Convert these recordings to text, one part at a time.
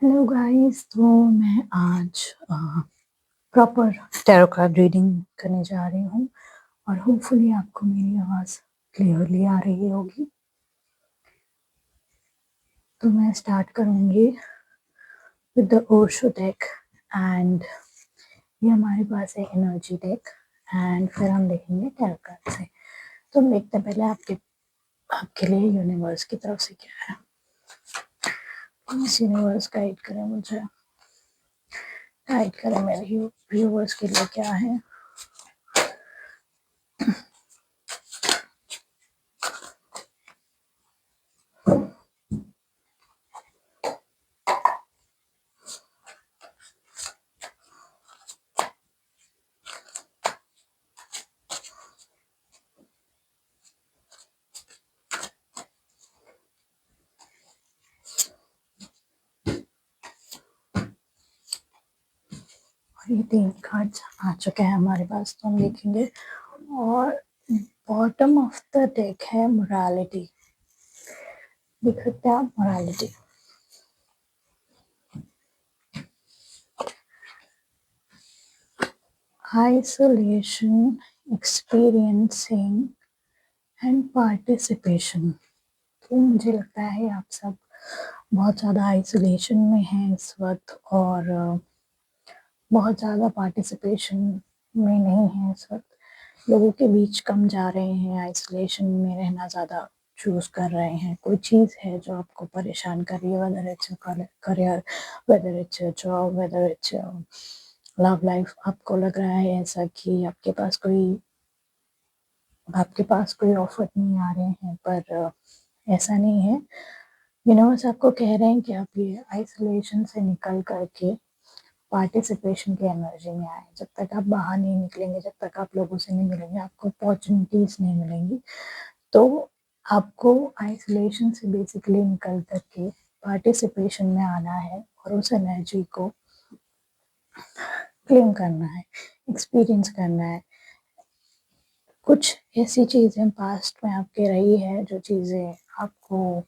Hello guys, तो मैं आज प्रॉपर टैरो कार्ड रीडिंग करने जा रही हूँ और होपफुली आपको मेरी आवाज़ क्लियरली आ रही होगी। तो मैं स्टार्ट करूँगी with the Osho deck and ये हमारे पास है एनर्जी डेक एंड फिर हम देखेंगे टैरो कार्ड से। तो हम देखते हैं पहले आपके लिए यूनिवर्स की तरफ से क्या है। प्लीज यूनिवर्स गाइड करें मुझे, गाइड करें मेरे व्यूवर्स के लिए क्या है। ये 3 कार्ड्स आ चुके हैं हमारे पास, तो हम देखेंगे। और बॉटम ऑफ द डेक है मोरालिटी, देख सकते हैं आप morality. Isolation, experiencing and participation. तो मुझे लगता है आप सब बहुत ज़्यादा आइसोलेशन में हैं इस वक्त और बहुत ज़्यादा पार्टिसिपेशन में नहीं है इस वक्त। लोगों के बीच कम जा रहे हैं, आइसोलेशन में रहना ज़्यादा चूज़ कर रहे हैं। कोई चीज़ है जो आपको परेशान कर रही है, whether it's career, whether it's job, whether it's love life. आपको लग रहा है ऐसा कि आपके पास कोई ऑफर नहीं आ रहे हैं, पर ऐसा नहीं है। यूनिवर्स आपको कह रहे हैं कि आप ये आइसोलेशन से निकल करके पार्टिसिपेशन की एनर्जी में आए। जब तक आप बाहर नहीं निकलेंगे, जब तक आप लोगों से नहीं मिलेंगे, आपको अपॉर्चुनिटीज नहीं मिलेंगी। तो आपको आइसोलेशन से बेसिकली निकल करके पार्टिसिपेशन में आना है और उस एनर्जी को क्लेम करना है, एक्सपीरियंस करना है। कुछ ऐसी चीज़ें पास्ट में आपके रही है जो चीज़ें आपको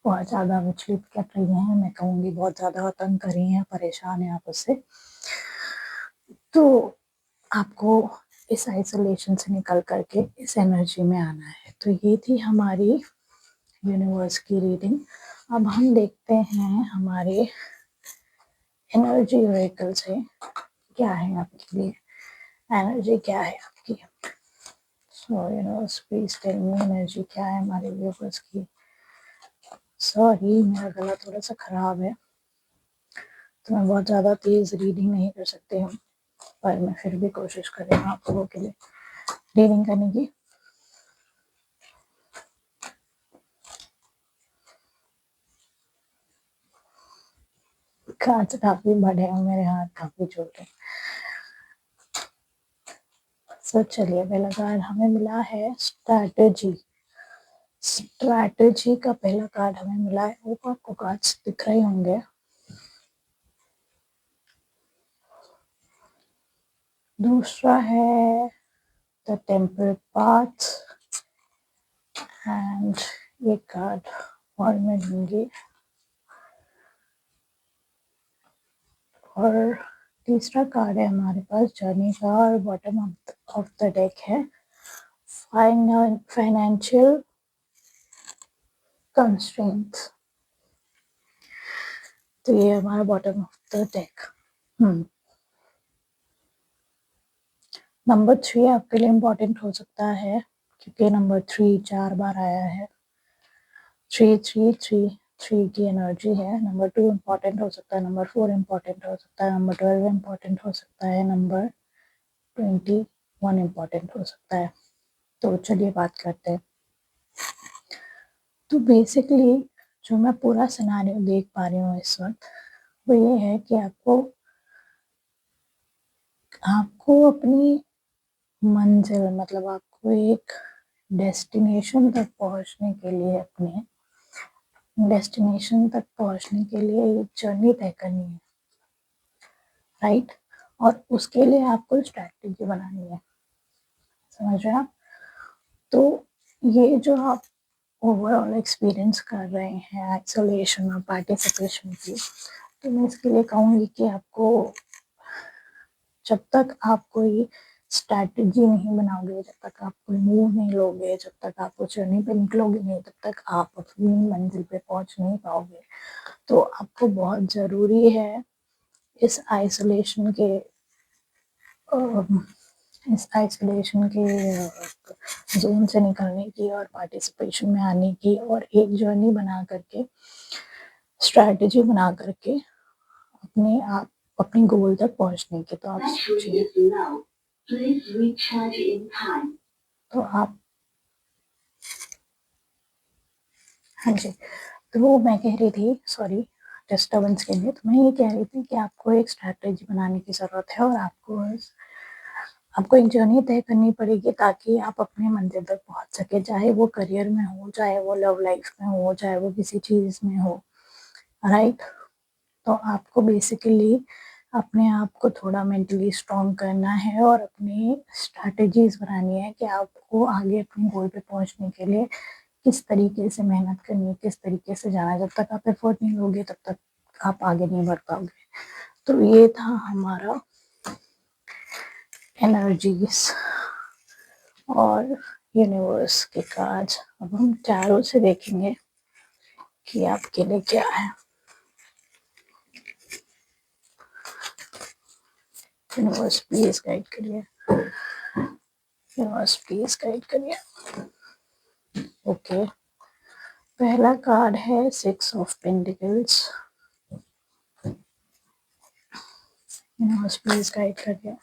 बहुत ज़्यादा विचलित कर रही हैं, मैं कहूँगी बहुत ज़्यादा तंग कर रही हैं, परेशान हैं आप उससे। तो आपको इस आइसोलेशन से निकल करके इस एनर्जी में आना है। तो ये थी हमारी यूनिवर्स की रीडिंग। अब हम देखते हैं हमारे एनर्जी व्हीकल से क्या है आपके लिए, एनर्जी क्या है आपकी। So universe please tell me energy क्या है हमारे व्यूवर्स की। सॉरी, मेरा गला थोड़ा सा खराब है तो मैं बहुत ज़्यादा तेज़ रीडिंग नहीं कर सकती हूँ, पर मैं फिर भी कोशिश कर रही हूँ आप लोगों के लिए रीडिंग करने की। कांच काफी बड़े हैं, मेरे हाथ काफी छोटे। सो चलिए, पहला कार्ड हमें मिला है स्ट्रैटेजी। स्ट्रैटेजी का पहला कार्ड हमें मिला है, वो आपको कार्ड्स दिख रहे होंगे। दूसरा है द टेम्परड पाथ एंड ये कार्ड और मैं लूंगी। और तीसरा कार्ड है हमारे पास जर्नी का और बॉटम ऑफ द डेक है फाइनेंशियल कंस्ट्रेंट्स। तो ये हमारा bottom of the deck. Number 3 आपके लिए इम्पोर्टेंट हो सकता है क्योंकि नंबर 3 4 बार आया है। 3 की एनर्जी है। नंबर 2 इम्पोर्टेंट हो सकता है, नंबर 4 इम्पोर्टेंट हो सकता है, नंबर 12 इम्पोर्टेंट हो सकता है, नंबर 21 इम्पोर्टेंट हो सकता है। तो चलिए बात करते हैं। तो बेसिकली जो मैं पूरा सिनेरियो देख पा रही हूँ इस वक्त, वो ये है कि आपको अपनी मंजिल, मतलब आपको एक डेस्टिनेशन तक पहुंचने के लिए, अपने डेस्टिनेशन तक पहुंचने के लिए एक जर्नी तय करनी है, राइट। और उसके लिए आपको स्ट्रैटेजी बनानी है, समझ रहे हैं आप। तो ये जो आप ओवरऑल एक्सपीरियंस कर रहे हैं आइसोलेशन और पार्टिसिपेशन की, तो मैं इसके लिए कहूँगी कि आपको जब तक आप कोई स्ट्रैटेजी नहीं बनाओगे, जब तक आप कोई मूव नहीं लोगे, जब तक आप उस जर्नी पे निकलोगे नहीं, तब तक आप अपनी मंजिल पे पहुंच नहीं पाओगे। तो आपको बहुत ज़रूरी है इस आइसोलेशन के जोन से निकलने की और पार्टिसिपेशन में आने की, और एक जर्नी बना करके, स्ट्रैटेजी बना करके अपने आप अपने गोल तक पहुंचने की। तो आप सोचिए, तो आप, हाँ जी, तो वो मैं कह रही थी, सॉरी डिस्टर्बेंस के लिए, तो मैं ये कह रही थी कि आपको एक स्ट्रैटेजी बनाने की ज़रूरत है, और आपको एक जर्नी तय करनी पड़ेगी ताकि आप अपने मंजिल तक पहुंच सके, चाहे वो करियर में हो, चाहे वो लव लाइफ में हो, चाहे वो किसी चीज़ में हो, राइट। तो आपको बेसिकली अपने आप को थोड़ा मेंटली स्ट्रॉन्ग करना है और अपनी स्ट्रैटेजीज बनानी है कि आपको आगे अपने गोल पे पहुंचने के लिए किस तरीके से मेहनत करनी है, किस तरीके से जाना है। जब तक आप एफर्ट नहीं लोगे तब तक आप आगे नहीं बढ़ पाओगे। तो ये था हमारा एनर्जीज और यूनिवर्स के कार्ड। अब हम चारों से देखेंगे कि आपके लिए क्या है। यूनिवर्स प्लीज गाइड करिए, यूनिवर्स प्लीज गाइड करिए। ओके, पहला कार्ड है 6 of pentacles. Universe please guide करिए।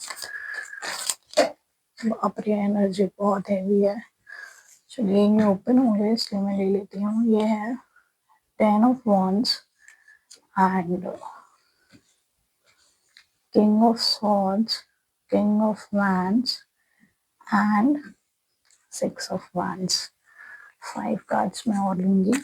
बाप रे, एनर्जी बहुत हैवी है। चलिए ये ओपन हो गए, इसलिए मैं ले लेती हूँ। ये है 10 of wands and king of swords, king of wands and 6 of wands। 5 cards मैं और लूंगी।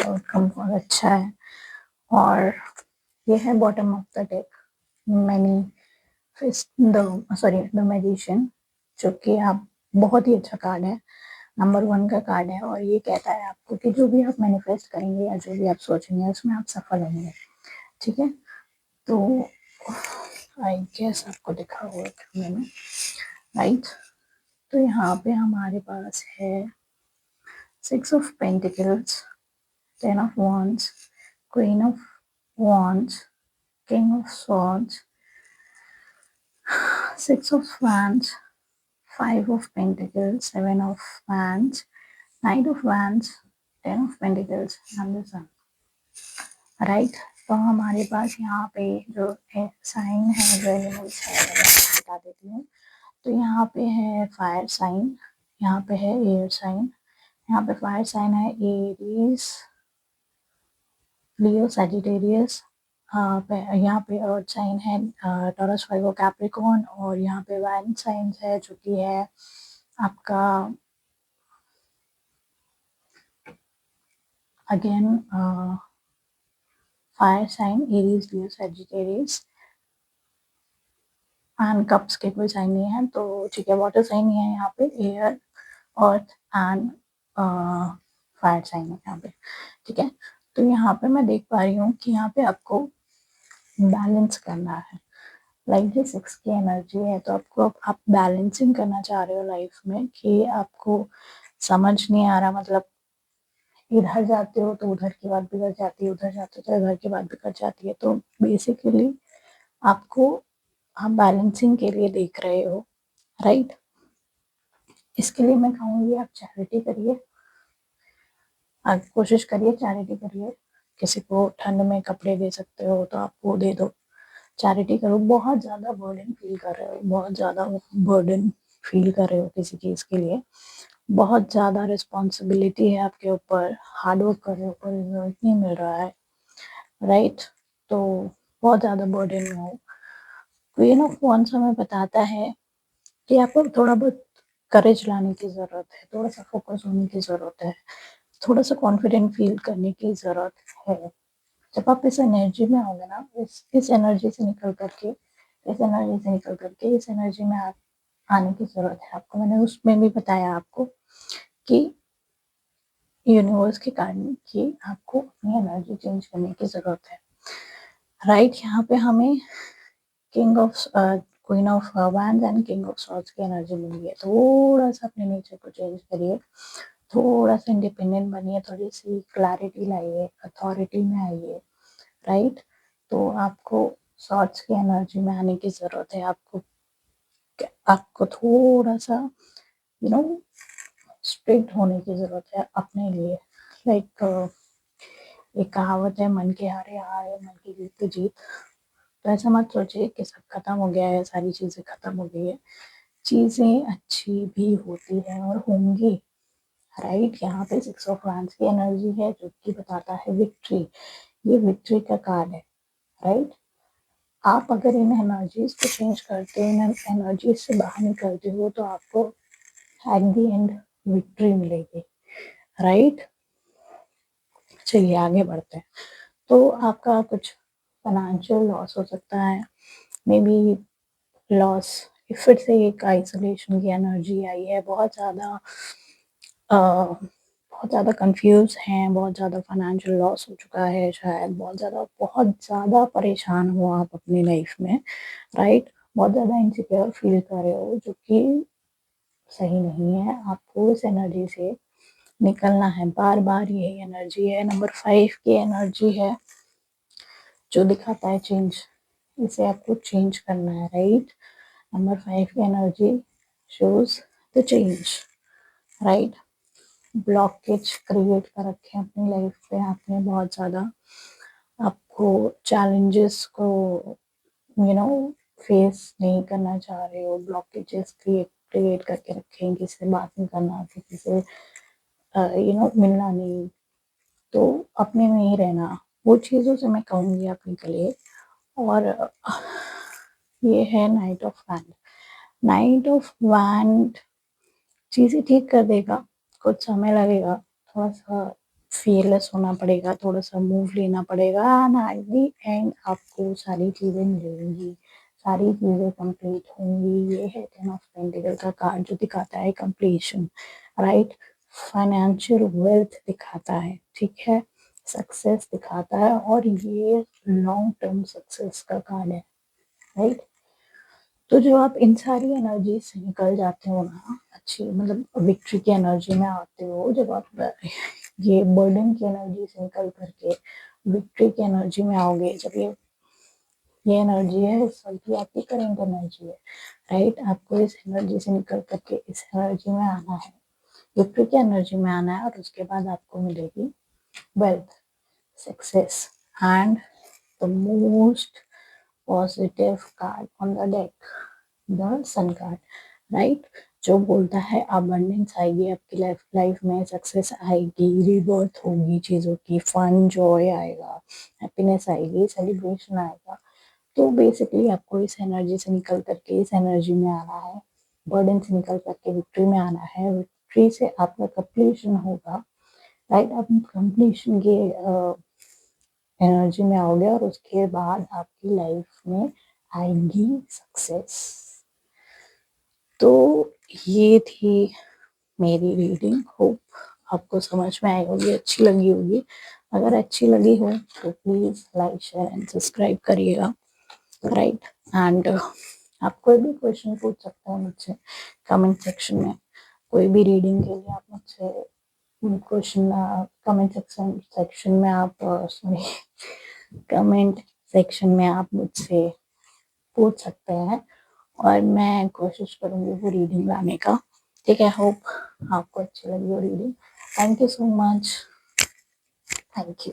आउटकम बहुत अच्छा है। और ये है bottom of the deck, the magician, जो कि आप बहुत ही अच्छा कार्ड है, नंबर 1 का कार्ड है। और ये कहता है आपको कि जो भी आप मैनिफेस्ट करेंगे या जो भी आप सोचेंगे उसमें आप सफल होंगे। ठीक है, तो आई गेस आपको दिखा हुआ है मैंने, राइट। तो यहाँ पे हमारे पास है 6 of pentacles, 10 of wands, queen of wands, king of swords, 6 of wands, 5 of pentacles, 7 of wands, Knight of wands, 10 of pentacles and the sun, right. तो हमारे पास यहाँ पे जो साइन है, जो एलिमेंट्स है, मैं बता देती हूँ। तो यहाँ पे है फायर साइन, यहाँ पे है एयर साइन। यहाँ पे फायर साइन है एरीज, लियो, सैजिटेरियस। यहाँ पे अर्थ साइन है टॉरस, वायरो, कैप्रिकॉर्न। और यहाँ पे वाइन साइन है जो कि है आपका again fire sign, Aries, Leo, Sagittarius. And cups के कोई साइन नहीं है, तो ठीक है। वाटर साइन नहीं है यहाँ पे, air, earth and fire sign है यहाँ पे, ठीक है। तो यहाँ पे मैं देख पा रही हूँ कि यहाँ पे आपको बैलेंस करना है। लाइक ये 6 की एनर्जी है, तो आपको आप बैलेंसिंग करना चाह रहे हो लाइफ में, कि आपको समझ नहीं आ रहा, मतलब इधर जाते हो तो उधर की बात बिगड़ जाती है, उधर जाते हो तो इधर की बात बिगड़ जाती है। तो बेसिकली आपको, आप बैलेंसिंग के लिए देख रहे हो, राइट। इसके लिए मैं कहूँगी आप चैरिटी करिए, आप कोशिश करिए, चैरिटी करिए। किसी को ठंड में कपड़े दे सकते हो तो आप वो दे दो, चैरिटी करो। बहुत ज़्यादा बर्डन फील कर रहे हो, बहुत ज़्यादा बर्डन फील कर रहे हो किसी चीज़ के लिए, बहुत ज़्यादा रिस्पॉन्सिबिलिटी है आपके ऊपर, हार्ड वर्क कर रहे हो पर रिजल्ट नहीं मिल रहा है, राइट। तो बहुत ज़्यादा बर्डन में हो, क्वीन ऑफ वॉन्ड्स हमें बताता है कि आपको थोड़ा बहुत करेज लाने की ज़रूरत है, थोड़ा सा फोकस होने की ज़रूरत है, थोड़ा सा कॉन्फिडेंट फील करने की ज़रूरत है। जब आप इस एनर्जी में आओगे ना, इस एनर्जी से निकल करके इस एनर्जी में आप आने की ज़रूरत है आपको। मैंने उसमें भी बताया आपको कि यूनिवर्स के कारण कि आपको अपनी एनर्जी चेंज करने की ज़रूरत है, राइट। यहाँ पे हमें king of queen of wands and king of swords की एनर्जी मिली है। थोड़ा सा अपने नेचर को चेंज करिए, थोड़ा सा इंडिपेंडेंट बनिए, थोड़ी सी क्लैरिटी लाइए, अथॉरिटी में आइए, राइट। तो आपको सॉर्ड्स की एनर्जी में आने की ज़रूरत है। आपको थोड़ा सा स्ट्रिक्ट होने की ज़रूरत है अपने लिए। लाइक एक कहावत है, मन के हारे हार, मन की जीत तो जीत। तो ऐसा मत सोचिए कि सब खत्म हो गया है, सारी चीज़ें खत्म हो गई है। चीज़ें अच्छी भी होती हैं और होंगी, राइट। यहाँ पे 6 ऑफ वैंड्स की एनर्जी है जो कि बताता है विक्ट्री। ये विक्ट्री का कार्ड है, राइट। आप अगर इन एनर्जीज को चेंज करते हो, इन एनर्जीज से बाहर निकलते हो, तो आपको एट द एंड विक्ट्री मिलेगी, राइट। चलिए आगे बढ़ते हैं। तो आपका कुछ फाइनेंशियल लॉस हो सकता है, मे बी लॉस, फिर से एक आइसोलेशन की एनर्जी आई है। बहुत ज़्यादा कंफ्यूज हैं, बहुत ज़्यादा फाइनेंशियल लॉस हो चुका है शायद, बहुत ज़्यादा परेशान हो आप अपनी लाइफ में, राइट। बहुत ज़्यादा इनसिक्योर फील कर रहे हो, जो कि सही नहीं है। आपको इस एनर्जी से निकलना है, बार बार यही एनर्जी है। नंबर 5 की एनर्जी है जो दिखाता है चेंज, इसे आपको चेंज करना है, राइट। नंबर 5 की energy shows the change, right. Blockage create कर रखे हैं अपनी लाइफ पे आपने बहुत ज़्यादा, आपको चैलेंजेस को यू नो फेस नहीं करना चाह रहे हो, ब्लॉकेजेस क्रिएट करके रखे हैं, किसी से बात नहीं करना, किसी से मिलना नहीं, तो अपने में ही रहना, वो चीज़ों से मैं कहूँगी आप निकलिए। और ये है night of wand. Night of wand चीज़ें ठीक कर देगा, कुछ समय लगेगा, थोड़ा सा फियरलेस होना पड़ेगा, थोड़ा सा मूव लेना पड़ेगा, एंड एट द एंड आपको सारी चीज़ें मिलेंगी, सारी चीज़ें कंप्लीट होंगी। ये है 10 ऑफ पेंटिकल का कार्ड जो दिखाता है कंप्लीशन, राइट। फाइनेंशियल वेल्थ दिखाता है, ठीक है, सक्सेस दिखाता है, और ये लॉन्ग टर्म सक्सेस का कार्ड है, राइट। तो जो आप इन सारी एनर्जी से निकल जाते हो ना, अच्छी मतलब विक्ट्री की एनर्जी में आते हो, जब आप ये बर्डन की एनर्जी से निकल करके विक्ट्री की एनर्जी में आओगे, जब ये एनर्जी है इस वक्त की आपकी करेंट एनर्जी है, राइट। आपको इस एनर्जी से निकल करके इस एनर्जी में आना है, विक्ट्री की एनर्जी में आना है, और उसके बाद आपको मिलेगी wealth, success, and the most positive card on the deck, the sun card, right. जो बोलता है अबंडेंस आएगी आपकी लाइफ में, सक्सेस आएगी, रीबर्थ होगी चीज़ों की, फन जॉय आएगा, हैप्पीनेस आएगी, सेलिब्रेशन आएगा। तो बेसिकली आपको इस एनर्जी से निकल करके इस एनर्जी में आना है, बर्डन से निकल करके विक्ट्री में आना है, विक्ट्री से आपका कंप्लीशन होगा, राइट। आप कंप्लीशन के एनर्जी में आओगे, और उसके बाद आपकी लाइफ में आएगी सक्सेस। तो ये थी मेरी रीडिंग, होप आपको समझ में आई होगी, अच्छी लगी होगी। अगर अच्छी लगी हो तो please like share and subscribe करिएगा, राइट। एंड आप कोई भी क्वेश्चन पूछ सकते हैं मुझसे कमेंट सेक्शन में, कोई भी रीडिंग के लिए आप मुझसे क्वेश्चन कमेंट सेक्शन में आप सॉरी कमेंट सेक्शन में आप मुझसे पूछ सकते हैं, और मैं कोशिश करूँगी वो रीडिंग लाने का, ठीक है। होप आपको अच्छी लगी वो reading. Thank you so much, thank you.